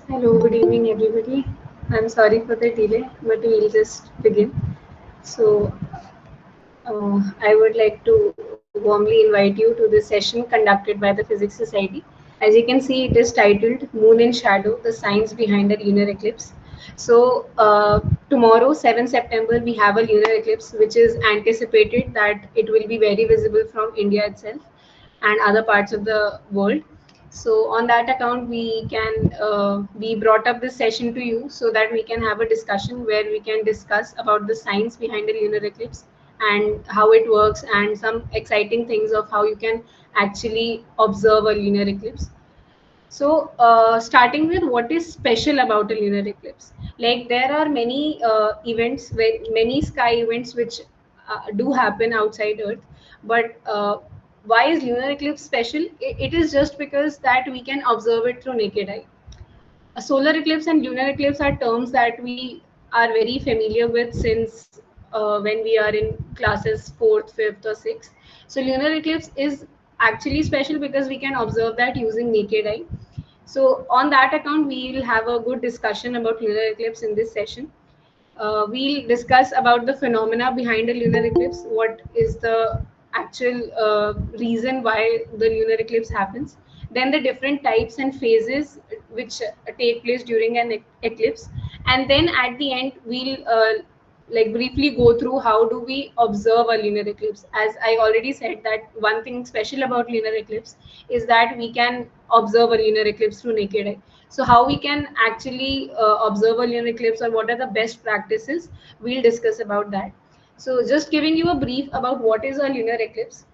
Hello, good evening, everybody. I'm sorry for the delay, but we'll just begin. So, I would like to warmly invite you to this session conducted by the Physics Society. As you can see, it is titled Moon in Shadow, the Science Behind a Lunar Eclipse. So, tomorrow, 7 September, we have a lunar eclipse, which is anticipated that it will be very visible from India itself and other parts of the world. So on that account, we brought up this session to you so that we can have a discussion where we can discuss about the science behind a lunar eclipse and how it works and some exciting things of how you can actually observe a lunar eclipse. So, starting with what is special about a lunar eclipse? Like there are many many sky events which do happen outside Earth, but why is lunar eclipse special? It is just because that we can observe it through naked eye. A solar eclipse and lunar eclipse are terms that we are very familiar with since when we are in classes fourth, fifth, or sixth. So, lunar eclipse is actually special because we can observe that using naked eye. So, on that account, we will have a good discussion about lunar eclipse in this session. We'll discuss about the phenomena behind a lunar eclipse. What is the actual reason why the lunar eclipse happens? Then the different types and phases which take place during an eclipse, and then at the end we'll like briefly go through how do we observe a lunar eclipse. As I already said, that one thing special about lunar eclipse is that we can observe a lunar eclipse through naked eye. So how we can actually observe a lunar eclipse or what are the best practices, we'll discuss about that. So just giving you a brief about what is a lunar eclipse.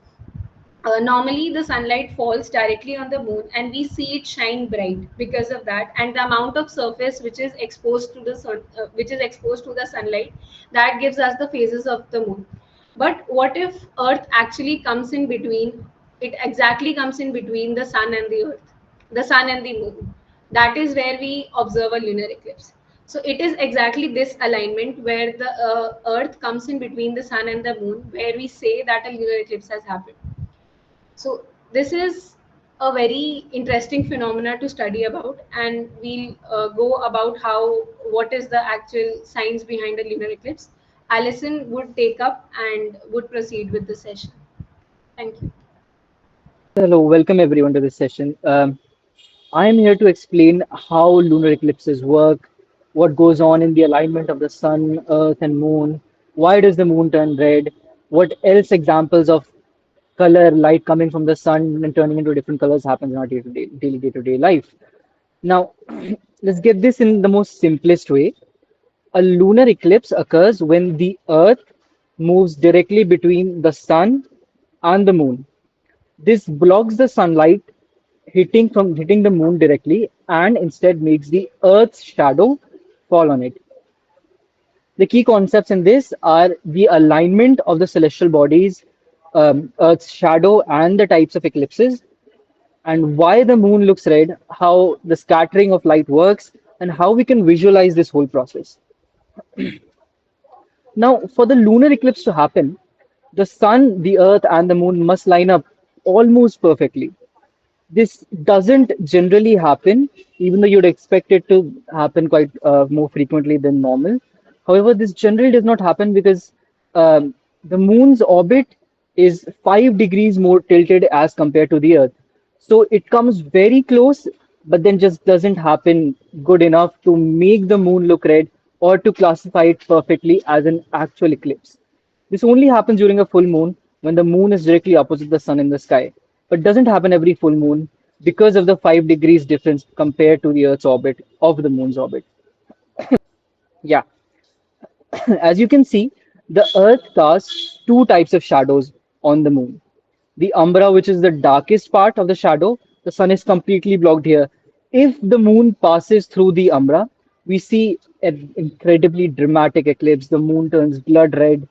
Normally the sunlight falls directly on the moon and we see it shine bright because of that, and the amount of surface which is exposed to the sun, which is exposed to the sunlight, that gives us the phases of the moon. But what if earth actually comes in between? It exactly comes in between the sun and the earth, the sun and the moon. That is where we observe a lunar eclipse. So it is exactly this alignment where the earth comes in between the sun and the moon where we say that a lunar eclipse has happened. So this is a very interesting phenomena to study about, and we'll go about how what is the actual science behind a lunar eclipse. Alison would take up and would proceed with the session. Thank you. Hello, welcome everyone to this session. I am here to explain how lunar eclipses work, what goes on in the alignment of the sun, earth, and moon, why does the moon turn red, what else examples of color, light coming from the sun and turning into different colors happens in our day-to-day, daily day-to-day life. Now, let's get this in the most simplest way. A lunar eclipse occurs when the earth moves directly between the sun and the moon. This blocks the sunlight hitting the moon directly and instead makes the Earth's shadow fall on it. The key concepts in this are the alignment of the celestial bodies, Earth's shadow, and the types of eclipses, and why the moon looks red, how the scattering of light works, and how we can visualize this whole process. Now, for the lunar eclipse to happen, the sun, the earth, and the moon must line up almost perfectly. This doesn't generally happen, even though you'd expect it to happen quite more frequently than normal. However, this generally does not happen because the moon's orbit is 5 degrees more tilted as compared to the Earth. So it comes very close, but then just doesn't happen good enough to make the moon look red or to classify it perfectly as an actual eclipse. This only happens during a full moon when the moon is directly opposite the sun in the sky, but doesn't happen every full moon because of the 5 degrees difference compared to the Earth's orbit of the moon's orbit. Yeah, as you can see, the Earth casts two types of shadows on the moon. The umbra, which is the darkest part of the shadow, the sun is completely blocked here. If the moon passes through the umbra, we see an incredibly dramatic eclipse. The moon turns blood red,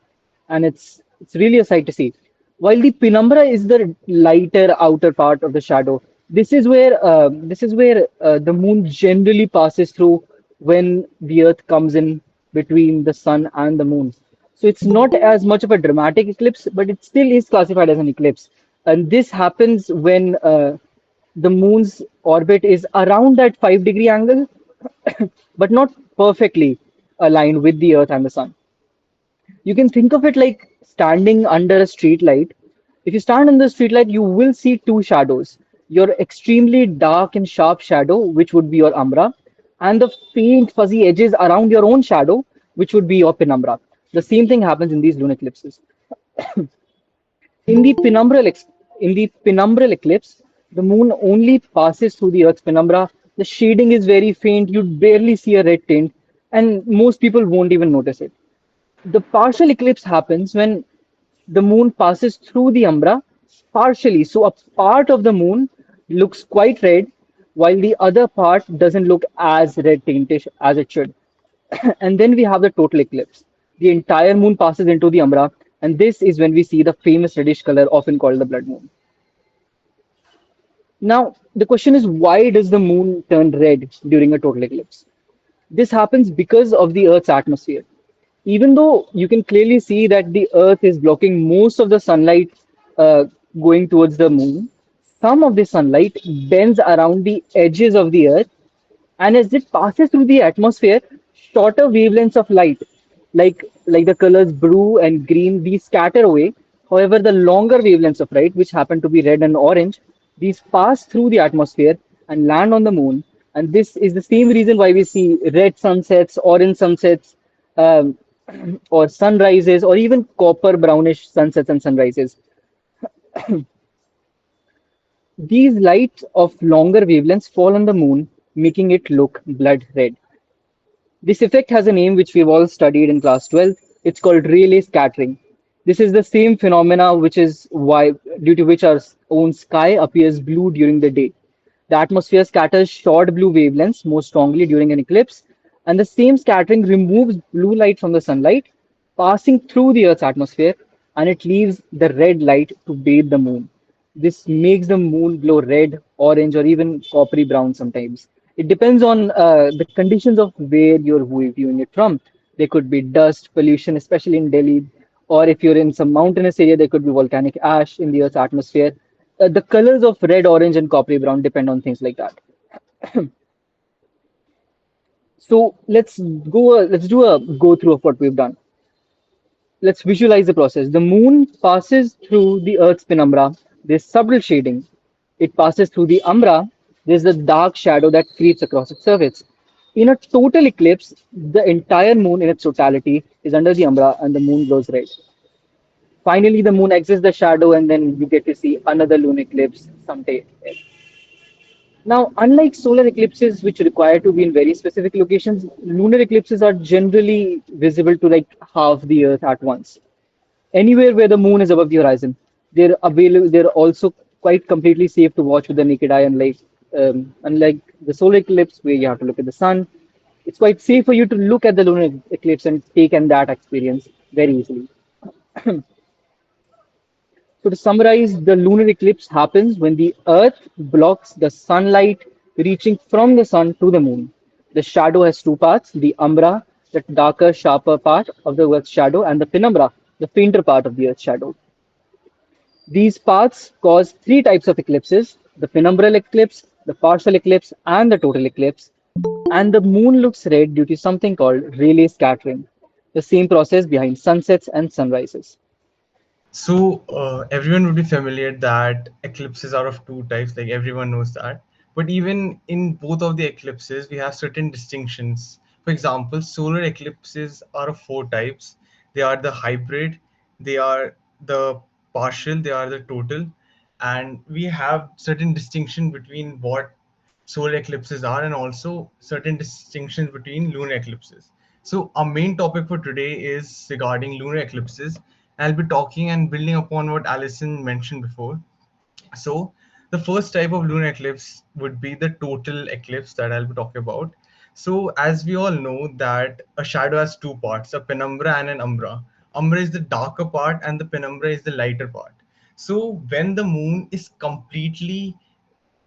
and it's really a sight to see. While the penumbra is the lighter outer part of the shadow, this is where the moon generally passes through when the Earth comes in between the sun and the moon. So it's not as much of a dramatic eclipse, but it still is classified as an eclipse. And this happens when the moon's orbit is around that 5 degree angle. but not perfectly aligned with the Earth and the Sun. You can think of it like standing under a street light. If you stand under the street light, you will see two shadows. Your extremely dark and sharp shadow, which would be your umbra, and the faint fuzzy edges around your own shadow, which would be your penumbra. The same thing happens in these lunar eclipses. In the penumbral eclipse, the moon only passes through the Earth's penumbra. The shading is very faint. You barely see a red tint, and most people won't even notice it. The partial eclipse happens when the moon passes through the umbra partially. So a part of the moon looks quite red, while the other part doesn't look as red tintish as it should. And then we have the total eclipse. The entire moon passes into the umbra, and this is when we see the famous reddish color, often called the blood moon. Now, the question is, why does the moon turn red during a total eclipse? This happens because of the Earth's atmosphere. Even though you can clearly see that the Earth is blocking most of the sunlight uh, going towards the moon, some of the sunlight bends around the edges of the Earth, and as it passes through the atmosphere, shorter wavelengths of light, like the colors blue and green, these scatter away. However, the longer wavelengths of light, which happen to be red and orange, these pass through the atmosphere and land on the moon. And this is the same reason why we see red sunsets, orange sunsets, um, or sunrises, or even copper brownish sunsets and sunrises. These lights of longer wavelengths fall on the moon, making it look blood red. This effect has a name which we've all studied in class 12. It's called Rayleigh scattering. This is the same phenomena which is why, due to which our own sky appears blue during the day. The atmosphere scatters short blue wavelengths more strongly during an eclipse, and the same scattering removes blue light from the sunlight, passing through the Earth's atmosphere, and it leaves the red light to bathe the moon. This makes the moon glow red, orange, or even coppery brown sometimes. It depends on the conditions of where you're viewing it from. There could be dust, pollution, especially in Delhi, or if you're in some mountainous area, there could be volcanic ash in the Earth's atmosphere. The colors of red, orange, and coppery brown depend on things like that. So let's do a go through of what we've done. Let's visualize the process. The moon passes through the Earth's penumbra. There's subtle shading. It passes through the umbra. There's a dark shadow that creeps across its surface. In a total eclipse, the entire moon in its totality is under the umbra and the moon glows red. Finally, the moon exits the shadow, and then you get to see another lunar eclipse someday. Now, unlike solar eclipses, which require to be in very specific locations, lunar eclipses are generally visible to like half the Earth at once. Anywhere where the moon is above the horizon, they're available. They're also quite completely safe to watch with the naked eye, unlike the solar eclipse where you have to look at the sun. It's quite safe for you to look at the lunar eclipse and take in that experience very easily. So to summarize, the lunar eclipse happens when the Earth blocks the sunlight reaching from the sun to the moon. The shadow has two parts, the umbra, the darker, sharper part of the Earth's shadow, and the penumbra, the fainter part of the Earth's shadow. These paths cause three types of eclipses: the penumbral eclipse, the partial eclipse, and the total eclipse. And the moon looks red due to something called Rayleigh scattering, the same process behind sunsets and sunrises. So everyone would be familiar that eclipses are of two types, like everyone knows that. But even in both of the eclipses, we have certain distinctions. For example, solar eclipses are of four types. They are the hybrid, they are the partial, they are the total, and we have certain distinction between what solar eclipses are and also certain distinctions between lunar eclipses. So, our main topic for today is regarding lunar eclipses. I'll be talking and building upon what Alison mentioned before. So, the first type of lunar eclipse would be the total eclipse that I'll be talking about. So, as we all know, that a shadow has two parts, a penumbra and an umbra. Umbra is the darker part, and the penumbra is the lighter part. So, when the moon is completely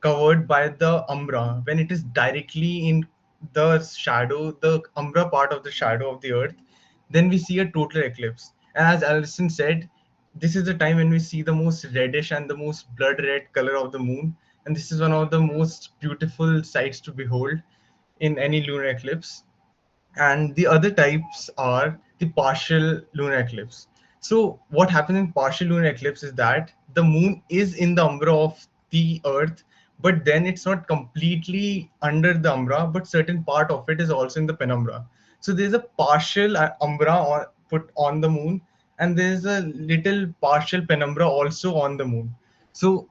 covered by the umbra, when it is directly in the shadow, the umbra part of the shadow of the earth, then we see a total eclipse. And as Alison said, this is the time when we see the most reddish and the most blood red color of the moon, and this is one of the most beautiful sights to behold. in any lunar eclipse, and the other types are the partial lunar eclipse. So what happens in partial lunar eclipse is that the moon is in the umbra of the earth, but then it's not completely under the umbra, but certain part of it is also in the penumbra. So there's a partial umbra put on the moon, and there's a little partial penumbra also on the moon. So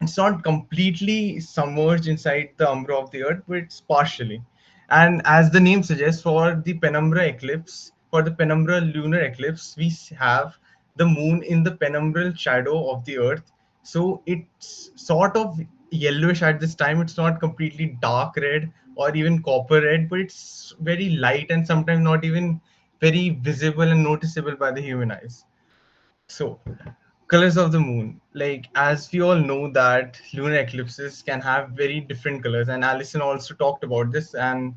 it's not completely submerged inside the umbra of the earth, but it's partially. And as the name suggests, for the penumbra eclipse, for the penumbra lunar eclipse, we have the moon in the penumbral shadow of the earth. So it's sort of yellowish at this time. It's not completely dark red or even copper red, but it's very light and sometimes not even very visible and noticeable by the human eyes. So, colors of the moon. Like, as we all know that lunar eclipses can have very different colors, and Alison also talked about this. And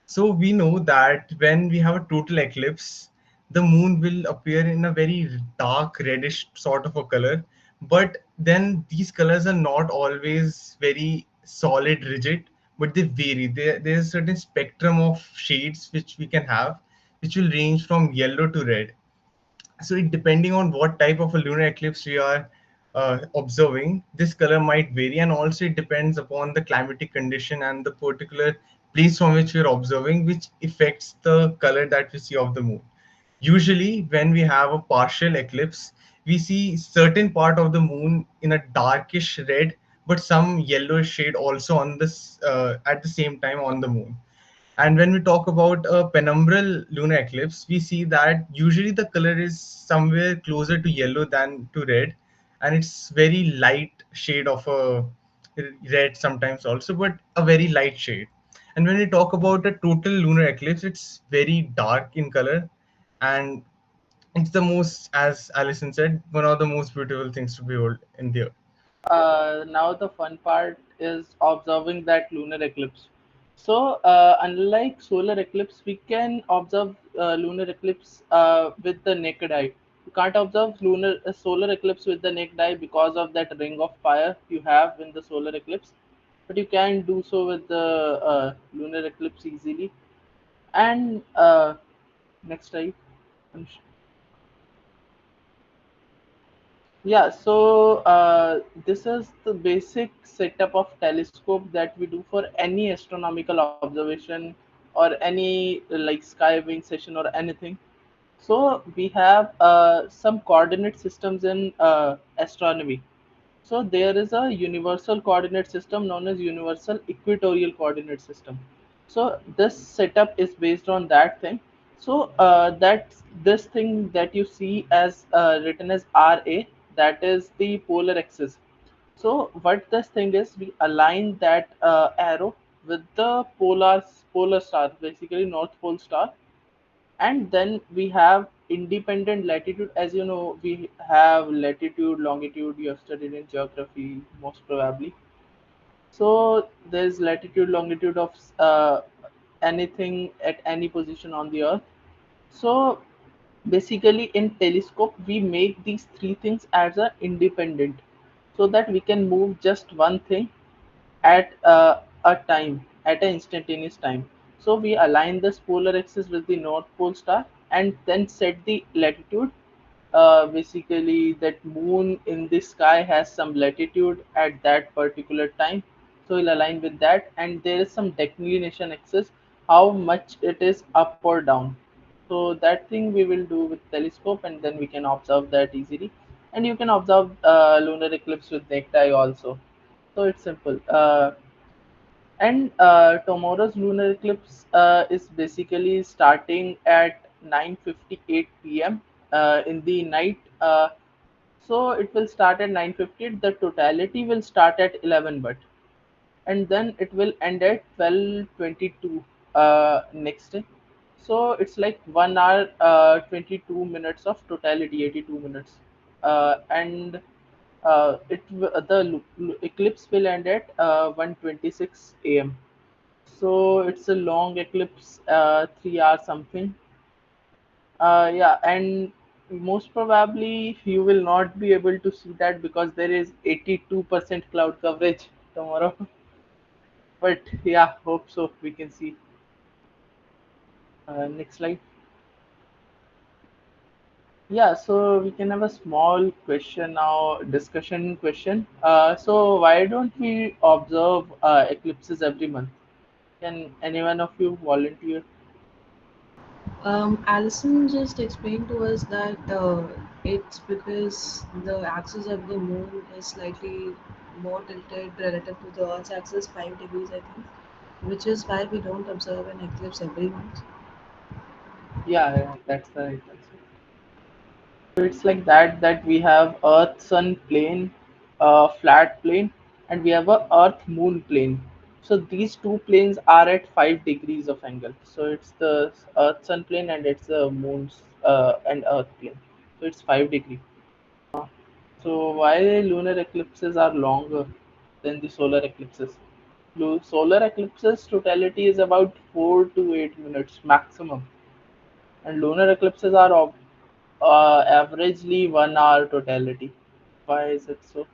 so we know that when we have a total eclipse, the moon will appear in a very dark reddish sort of a color. But then these colors are not always very solid, rigid, but they vary. There's a certain spectrum of shades which we can have, which will range from yellow to red. So it depending on what type of a lunar eclipse we are observing, this color might vary, and also it depends upon the climatic condition and the particular place from which we are observing, which affects the color that we see of the moon. Usually when we have a partial eclipse, we see certain part of the moon in a darkish red, but some yellowish shade also on this at the same time on the moon. And when we talk about a penumbral lunar eclipse, we see that usually the color is somewhere closer to yellow than to red, and it's very light shade of a red sometimes also, but a very light shade. And when we talk about a total lunar eclipse, it's very dark in color, and it's the most, as Alison said, one of the most beautiful things to behold in the earth. Now the fun part is observing that lunar eclipse. So unlike solar eclipse, we can observe lunar eclipse with the naked eye. You can't observe solar eclipse with the naked eye because of that ring of fire you have in the solar eclipse, but you can do so with the lunar eclipse easily. And next slide. Yeah, so this is the basic setup of telescope that we do for any astronomical observation or any like skywing session or anything. So we have some coordinate systems in astronomy. So there is a universal coordinate system known as universal equatorial coordinate system. So this setup is based on that thing. So that this thing that you see as written as RA, that is the polar axis. So what this thing is, we align that arrow with the polar star, basically North Pole star, and then we have independent latitude. As you know, we have latitude, longitude, you have studied in geography most probably. So there's latitude, longitude of anything at any position on the earth. So basically in telescope we make these three things as a independent, so that we can move just one thing at a time, at an instantaneous time. So we align this polar axis with the North Pole star and then set the latitude. Basically, that moon in the sky has some latitude at that particular time. So we'll align with that, and there is some declination axis, how much it is up or down. So that thing we will do with telescope, and then we can observe that easily. And you can observe lunar eclipse with naked eye also. So it's simple. And tomorrow's lunar eclipse is basically starting at 9:58 p.m. In the night. So it will start at 9:50. The totality will start at 11, but and then it will end at 12:22 next day. So it's like 1 hour 22 minutes of totality, 82 minutes, and the eclipse will end at 1:26 a.m. So it's a long eclipse, 3 hours something. Yeah, and most probably you will not be able to see that because there is 82% cloud coverage tomorrow. But yeah, hope so. We can see. Next slide. Yeah, so we can have a small question now, discussion question. So why don't we observe eclipses every month? Can any one of you volunteer? Alison just explained to us that it's because the axis of the moon is slightly more tilted relative to the Earth's axis, 5 degrees, I think, which is why we don't observe an eclipse every month. Yeah, yeah, that's the right answer. So it's like that we have Earth Sun plane, flat plane, and we have a Earth Moon plane. So these two planes are at 5 degrees of angle. So it's the Earth Sun plane and it's the Moon's and Earth plane. So it's 5 degree. So why lunar eclipses are longer than the solar eclipses? Solar eclipses totality is about 4 to 8 minutes maximum, and lunar eclipses are averagely 1 hour totality. Why is it so?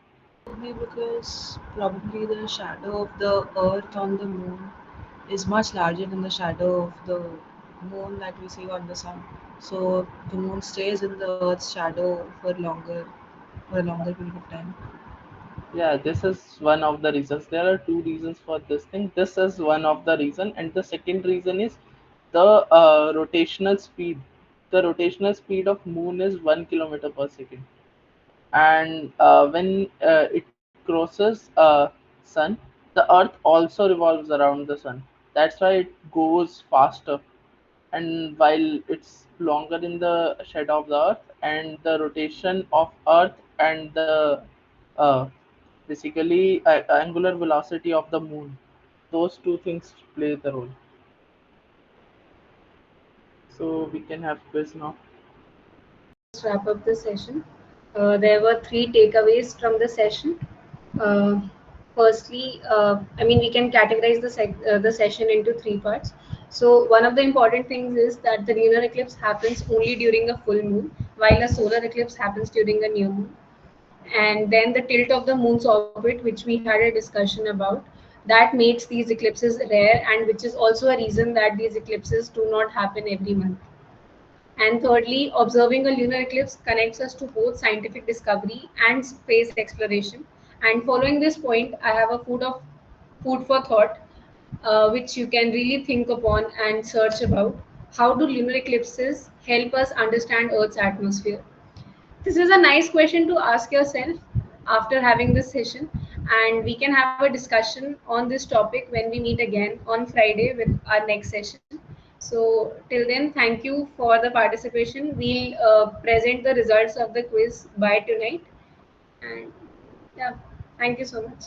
Could be because probably the shadow of the Earth on the moon is much larger than the shadow of the moon that we see on the sun. So the moon stays in the Earth's shadow for a longer period of time. Yeah, this is one of the reasons. There are two reasons for this thing. This is one of the reason, and the second reason is the rotational speed. The rotational speed of moon is 1 kilometer per second, and when it crosses sun, the earth also revolves around the sun. That's why it goes faster, and while it's longer in the shadow of the earth, and the rotation of earth and the uh, basically angular velocity of the moon, those two things play the role. So we can have quiz now. Let's wrap up the session. There were three takeaways from the session. Uh, Firstly, we can categorize the session into three parts. So, one of the important things is that the lunar eclipse happens only during a full moon, while a solar eclipse happens during a new moon. And then the tilt of the moon's orbit, which we had a discussion about, that makes these eclipses rare, and which is also a reason that these eclipses do not happen every month. And thirdly, observing a lunar eclipse connects us to both scientific discovery and space exploration. And following this point, I have a food for thought, which you can really think upon and search about. How do lunar eclipses help us understand Earth's atmosphere? This is a nice question to ask yourself after having this session, and we can have a discussion on this topic when we meet again on Friday with our next session. So, till then, thank you for the participation. We'll present the results of the quiz by tonight, and yeah, thank you so much.